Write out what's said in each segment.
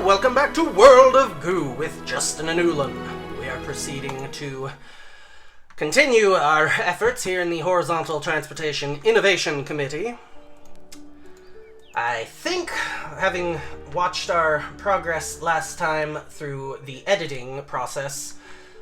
welcome back to World of Goo with Justin and Ulan. We are proceeding to continue our efforts here in the Horizontal Transportation Innovation Committee. I think, having watched our progress last time through the editing process,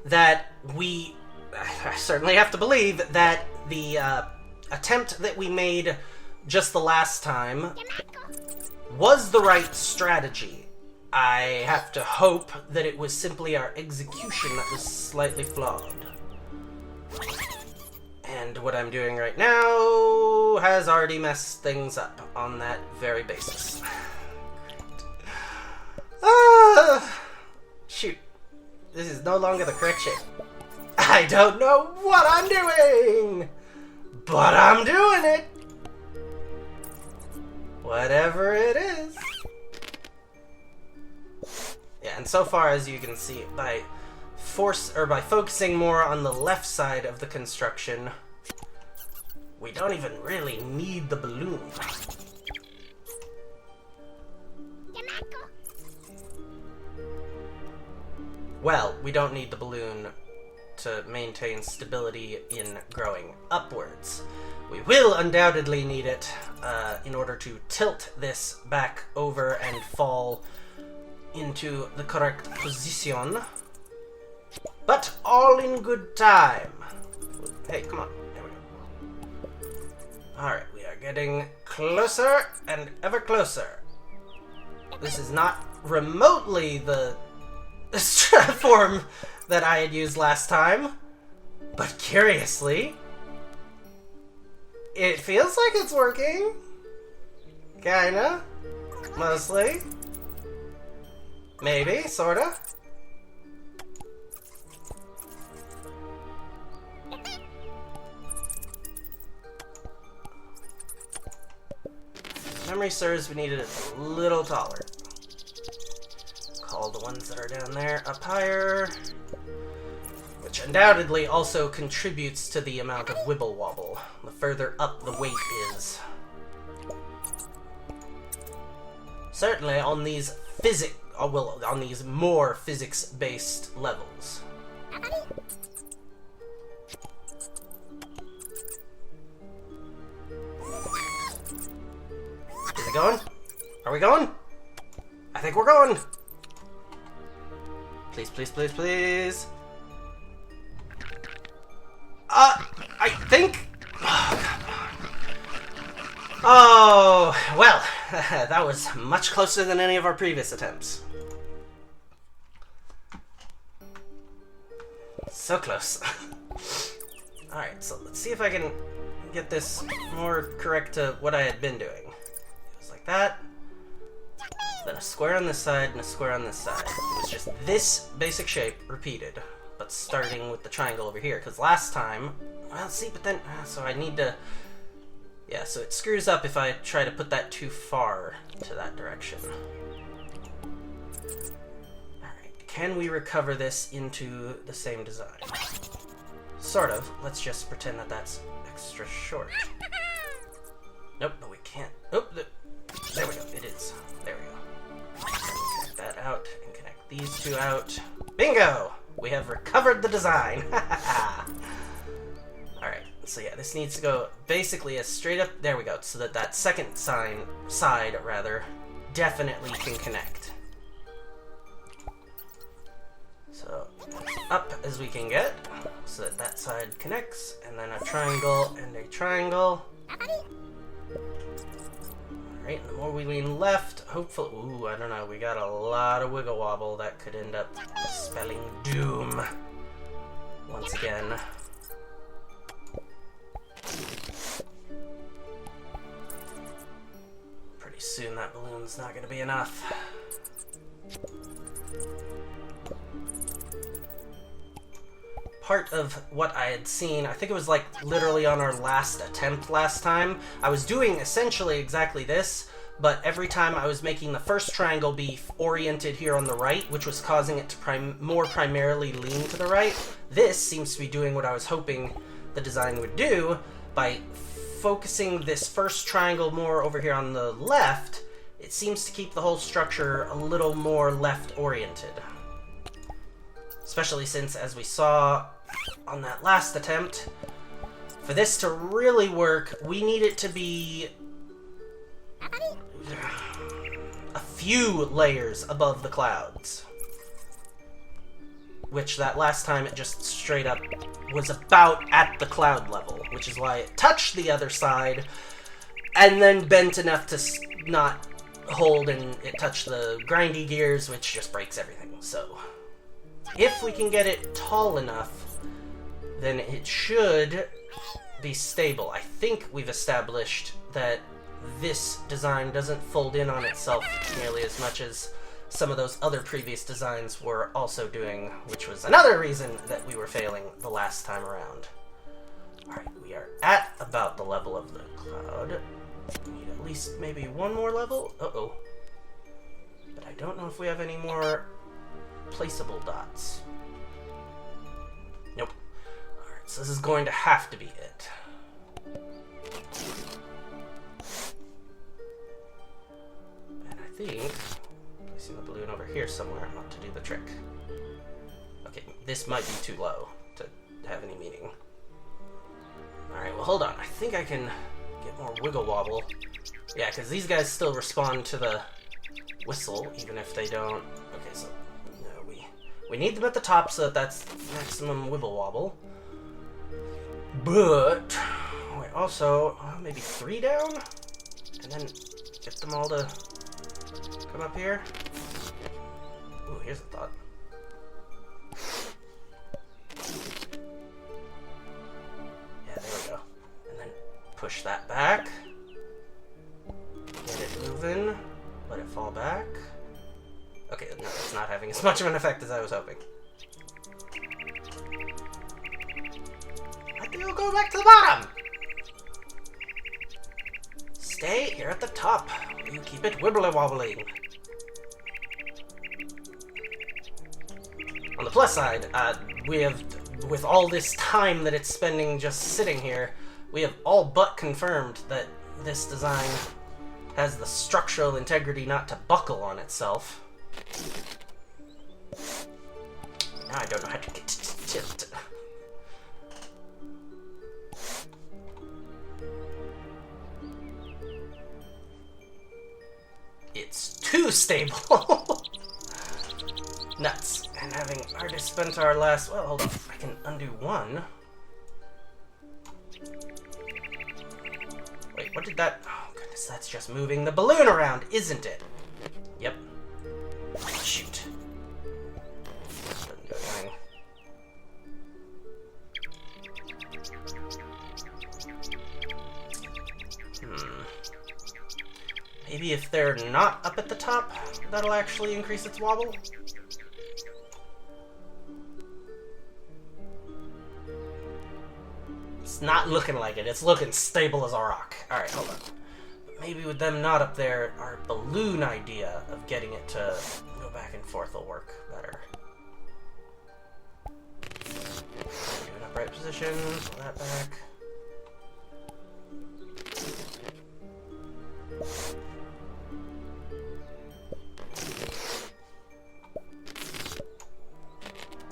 that I certainly have to believe that the attempt that we made just the last time was the right strategy. I have to hope that it was simply our execution that was slightly flawed. And what I'm doing right now has already messed things up on that very basis. Shoot. This is no longer the correct shape. I don't know what I'm doing! But I'm doing it! Whatever it is. Yeah, and so far, as you can see, by focusing more on the left side of the construction, we don't even really need the balloon. Well, we don't need the balloon to maintain stability in growing upwards. We will undoubtedly need it in order to tilt this back over and fall into the correct position. But all in good time. Hey, come on. There we go. Alright, we are getting closer and ever closer. This is not remotely the form that I had used last time, but curiously, it feels like it's working. Kinda. Mostly. Maybe, sorta. Memory serves, we needed it a little taller. Call the ones that are down there up higher, which undoubtedly also contributes to the amount of wibble wobble. The further up the weight is. Certainly on these on these more physics-based levels. Is it going? Are we going? I think we're going! Please, please, please, please. I think... Oh, well, that was much closer than any of our previous attempts. So close. Alright, so let's see if I can get this more correct to what I had been doing. It was like that. Then a square on this side and a square on this side. It was just this basic shape repeated, but starting with the triangle over here. Because last time, well, see, but then, so I need to, yeah, so it screws up if I try to put that too far to that direction. Alright, can we recover this into the same design? Sort of. Let's just pretend that that's extra short. Nope, but we can't. Oh, there we go. It is. There we go. Connect that out and connect these two out. Bingo! We have recovered the design. Alright, so yeah, this needs to go basically as straight up. There we go. So that that second side, definitely can connect. So as up as we can get, so that that side connects, and then a triangle and a triangle. Alright, and the more we lean left, hopefully... Ooh, I don't know, we got a lot of wiggle wobble that could end up spelling doom. Once again. Pretty soon that balloon's not going to be enough. Part of what I had seen, I think it was like literally on our last attempt last time, I was doing essentially exactly this, but every time I was making the first triangle be oriented here on the right, which was causing it to more primarily lean to the right. This seems to be doing what I was hoping the design would do by focusing this first triangle more over here on the left it seems to keep the whole structure a little more left-oriented. Especially since, as we saw on that last attempt, for this to really work, we need it to be a few layers above the clouds. Which that last time it just straight up was about at the cloud level, which is why it touched the other side and then bent enough to not hold and it touched the grindy gears, which just breaks everything. So if we can get it tall enough, then it should be stable. I think we've established that this design doesn't fold in on itself nearly as much as some of those other previous designs were also doing, which was another reason that we were failing the last time around. Alright, we are at about the level of the cloud. We need at least maybe one more level. Uh-oh. But I don't know if we have any more placeable dots. Nope. Alright, so this is going to have to be it. And I think I see the balloon over here somewhere not to do the trick. Okay, this might be too low to have any meaning. Alright, well hold on. I think I can get more wiggle wobble. Yeah, because these guys still respond to the whistle, even if they don't. Okay, so no, we need them at the top so that that's maximum wibble wobble. But wait, also maybe 3 down, and then get them all to come up here. Ooh, here's a thought. Yeah, there we go. And then push that back. Get it moving. Let it fall back. Okay, no, it's not having as much of an effect as I was hoping. I think it'll go back to the bottom. Stay here at the top. You keep it wibbly wobbling. On the plus side, we have, with all this time that it's spending just sitting here, we have all but confirmed that this design has the structural integrity not to buckle on itself. Now I don't know how to get to tilt. It's too stable. Nuts. And having already spent our last... Well, hold on. I can undo one. Wait, what did that... Oh, goodness, that's just moving the balloon around, isn't it? Yep. Shoot. Maybe if they're not up at the top, that'll actually increase its wobble? It's not looking like it. It's looking stable as a rock. Alright, hold on. Maybe with them not up there, our balloon idea of getting it to go back and forth will work better. Do an upright position, pull that back.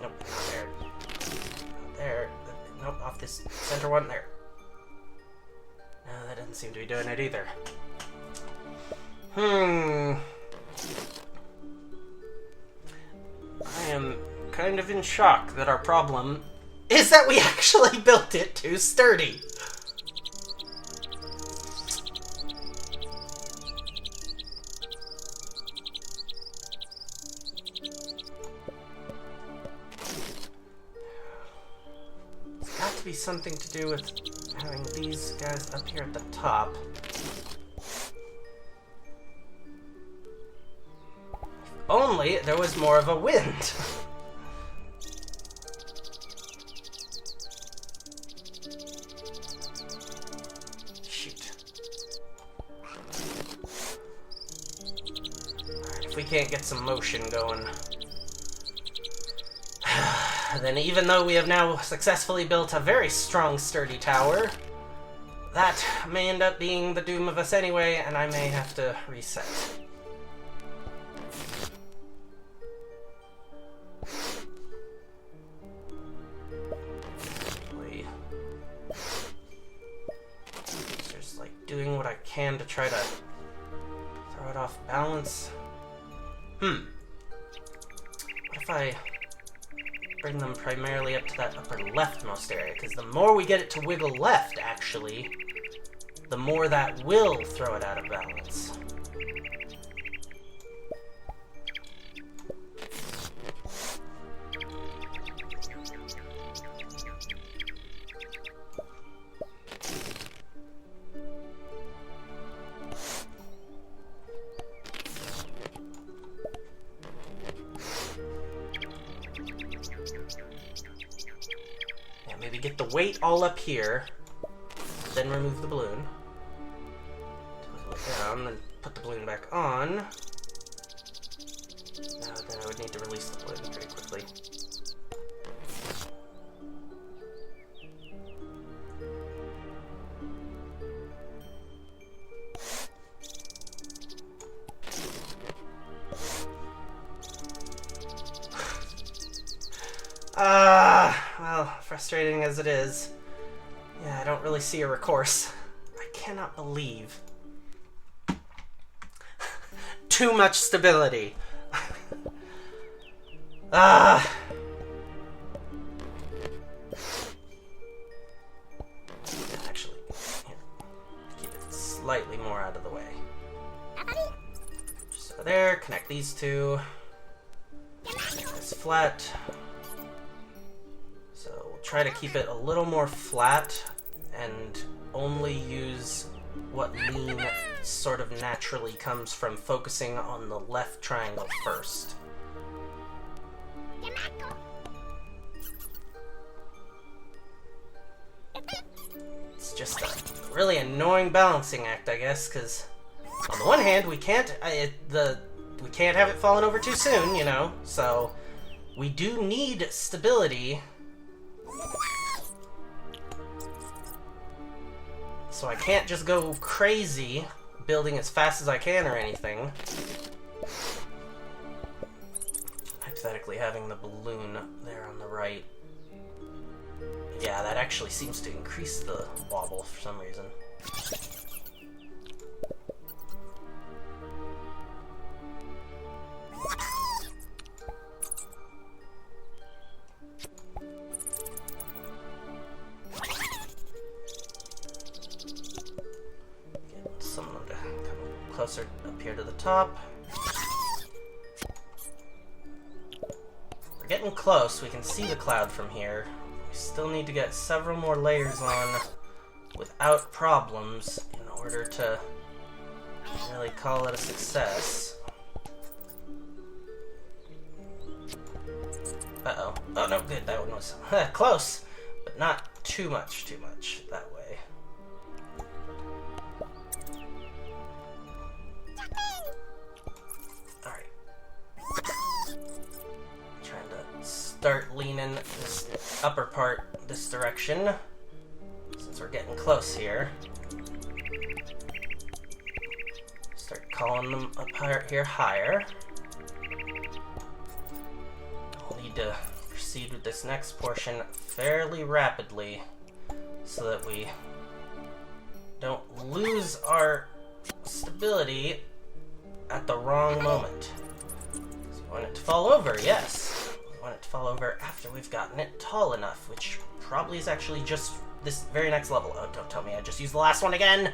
Nope, not there. Not there. Nope, off this center one there. No, that doesn't seem to be doing it either. I am kind of in shock that our problem is that we actually built it too sturdy. It's got to be something to do with having these guys up here at the top. Only there was more of a wind. Shoot. Alright, if we can't get some motion going, then even though we have now successfully built a very strong, sturdy tower, that may end up being the doom of us anyway, and I may have to reset. Just like doing what I can to try to throw it off balance. What if I bring them primarily up to that upper leftmost area? Because the more we get it to wiggle left, actually, the more that will throw it out of balance. Maybe get the weight all up here, then remove the balloon. Twizzle it down, then put the balloon back on. Now then I would need to release the balloon pretty quickly. Well, frustrating as it is, yeah, I don't really see a recourse. I cannot believe. Too much stability. Actually, here, keep it slightly more out of the way. Just over there, connect these two. It's flat. Try to keep it a little more flat and only use what lean sort of naturally comes from focusing on the left triangle first. It's just a really annoying balancing act, I guess, because on the one hand we can't have it falling over too soon, you know, so we do need stability. So I can't just go crazy building as fast as I can or anything. Hypothetically, having the balloon there on the right. Yeah, that actually seems to increase the wobble for some reason. Closer up here to the top. We're getting close. We can see the cloud from here. We still need to get several more layers on without problems in order to really call it a success. Uh-oh. Oh, no, good. That one was close, but not too much that way. Start leaning this upper part this direction, since we're getting close here. Start calling them up here higher. We'll need to proceed with this next portion fairly rapidly so that we don't lose our stability at the wrong moment. So we want it to fall over, yes. Want it to fall over after we've gotten it tall enough, which probably is actually just this very next level. Oh, don't tell me I just used the last one again.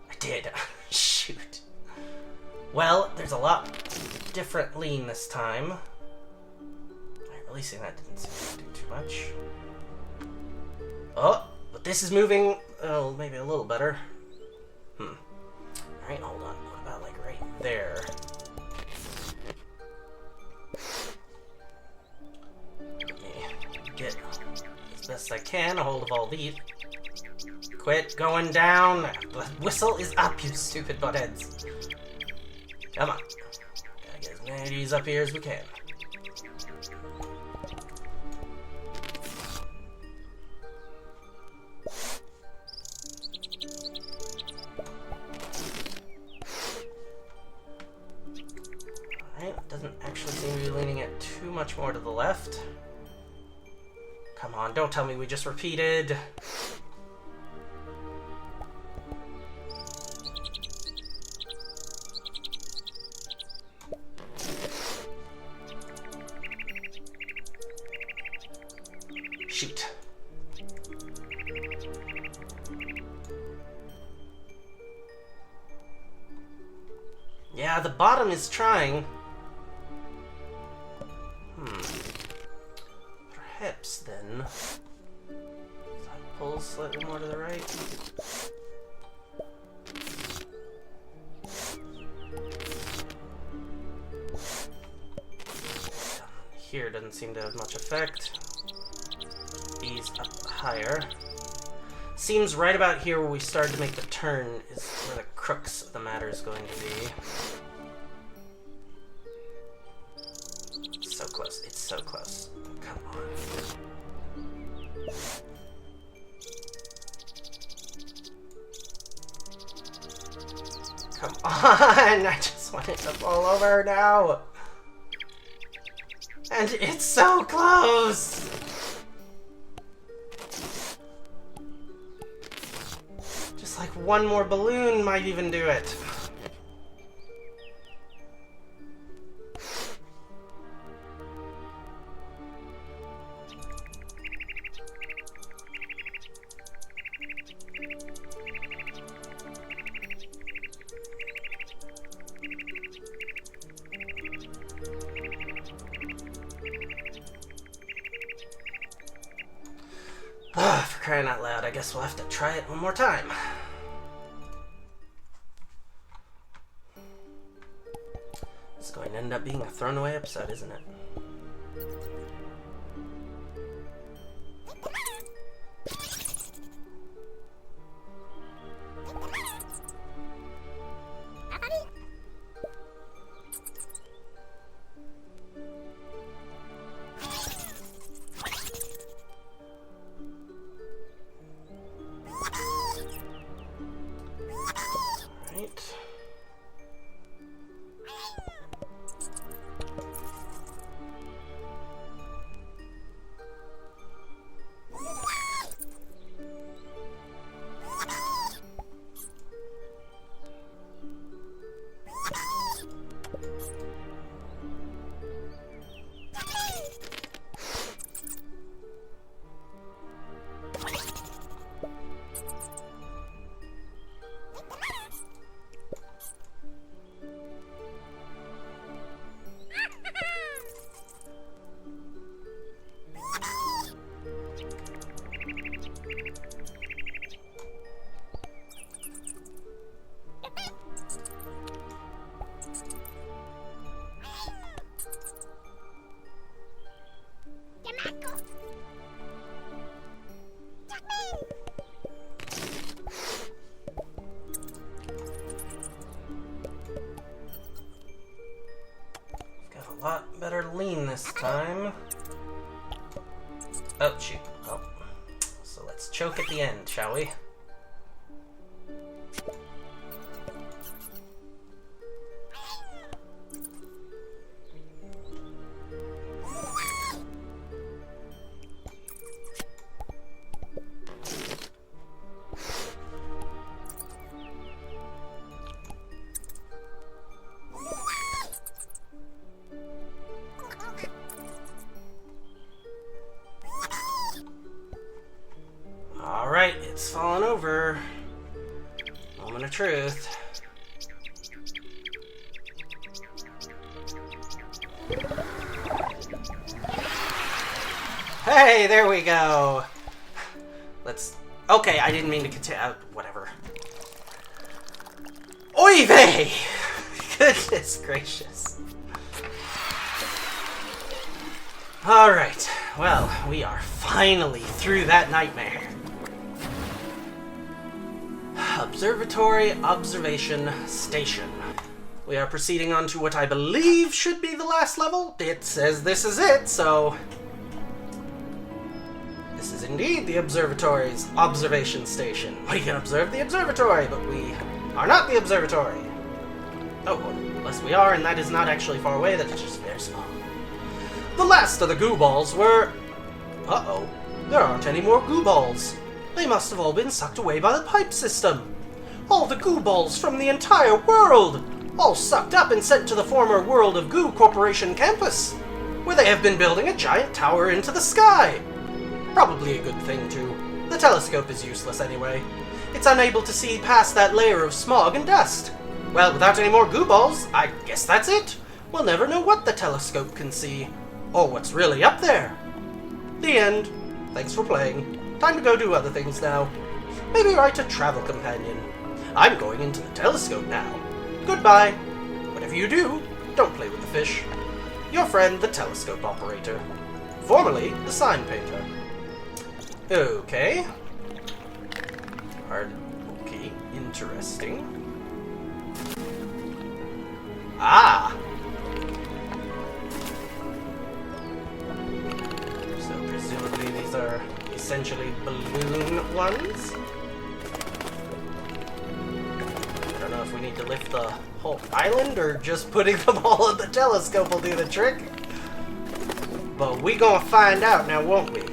I did. Shoot. Well, there's a lot different lean this time. Right, releasing that didn't seem to do too much. Oh, but this is moving, oh, maybe a little better. Alright, hold on. What about like right there? Get as best I can a hold of all these. Quit going down. The whistle is up, you stupid buttheads. Come on. Gotta get as many of these up here as we can. Okay, doesn't actually seem to be leaning it too much more to the left. Come on, don't tell me we just repeated. Shoot. Yeah, the bottom is trying. Perhaps then, if I pull slightly more to the right. Here doesn't seem to have much effect. Ease up higher. Seems right about here where we started to make the turn is where the crux of the matter is going to be. So close. It's so close. Come on. Come on! I just want it to fall over now. And it's so close! Just like one more balloon might even do it. For crying out loud, I guess we'll have to try it one more time. It's going to end up being a thrown away episode, isn't it? A lot better lean this time. Oh, shoot. Oh. So let's choke at the end, shall we? Alright, it's fallen over. Moment of truth. Hey, there we go. Let's... Okay, I didn't mean to continue... whatever. Oy vey! Goodness gracious. Alright, well, we are finally through that nightmare. Observatory Observation Station. We are proceeding on to what I believe should be the last level. It says this is it, so... This is indeed the observatory's observation station. We can observe the observatory, but we are not the observatory. Oh, well, unless we are, and that is not actually far away, that is just very small. The last of the goo balls were... Uh-oh. There aren't any more goo balls. They must have all been sucked away by the pipe system. All the goo balls from the entire world! All sucked up and sent to the former World of Goo Corporation campus, where they have been building a giant tower into the sky. Probably a good thing, too. The telescope is useless anyway. It's unable to see past that layer of smog and dust. Well, without any more goo balls, I guess that's it. We'll never know what the telescope can see, or what's really up there. The end. Thanks for playing. Time to go do other things now. Maybe write a travel companion. I'm going into the telescope now. Goodbye. Whatever you do, don't play with the fish. Your friend, the telescope operator. Formerly, the sign painter. Okay. Okay, interesting. Ah! So presumably these are essentially balloon ones. I don't know if we need to lift the whole island or just putting them all in the telescope will do the trick. But we gonna find out now, won't we?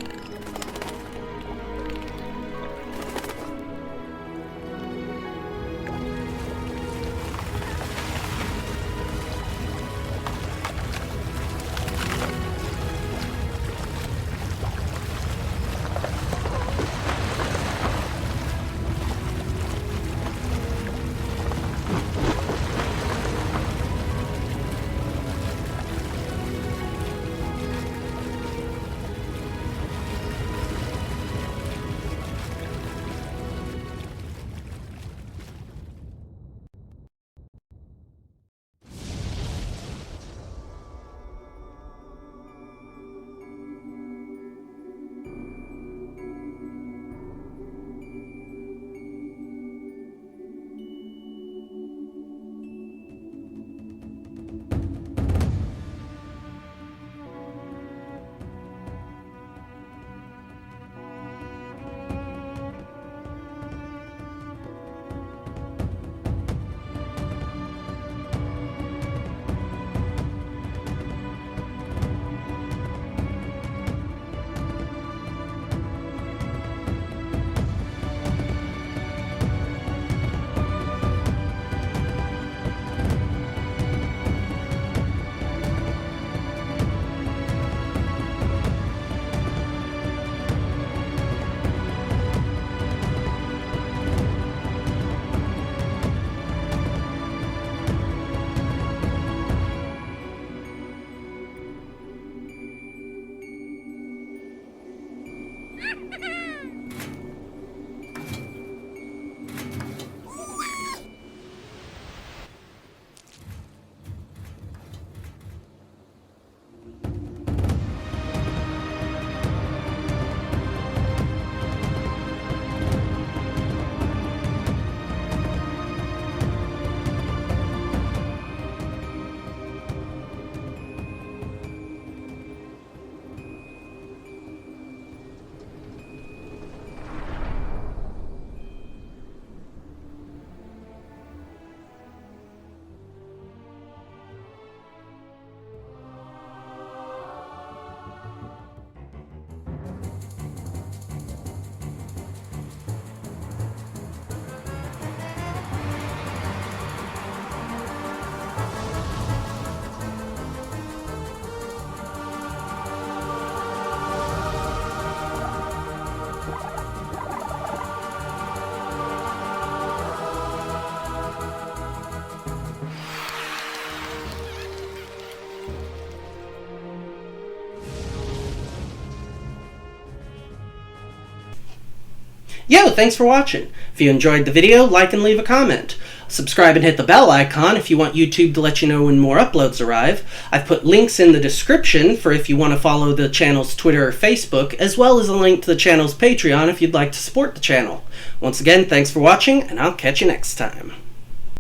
Yo, thanks for watching. If you enjoyed the video, like and leave a comment. Subscribe and hit the bell icon if you want YouTube to let you know when more uploads arrive. I've put links in the description for if you want to follow the channel's Twitter or Facebook, as well as a link to the channel's Patreon if you'd like to support the channel. Once again, thanks for watching, and I'll catch you next time.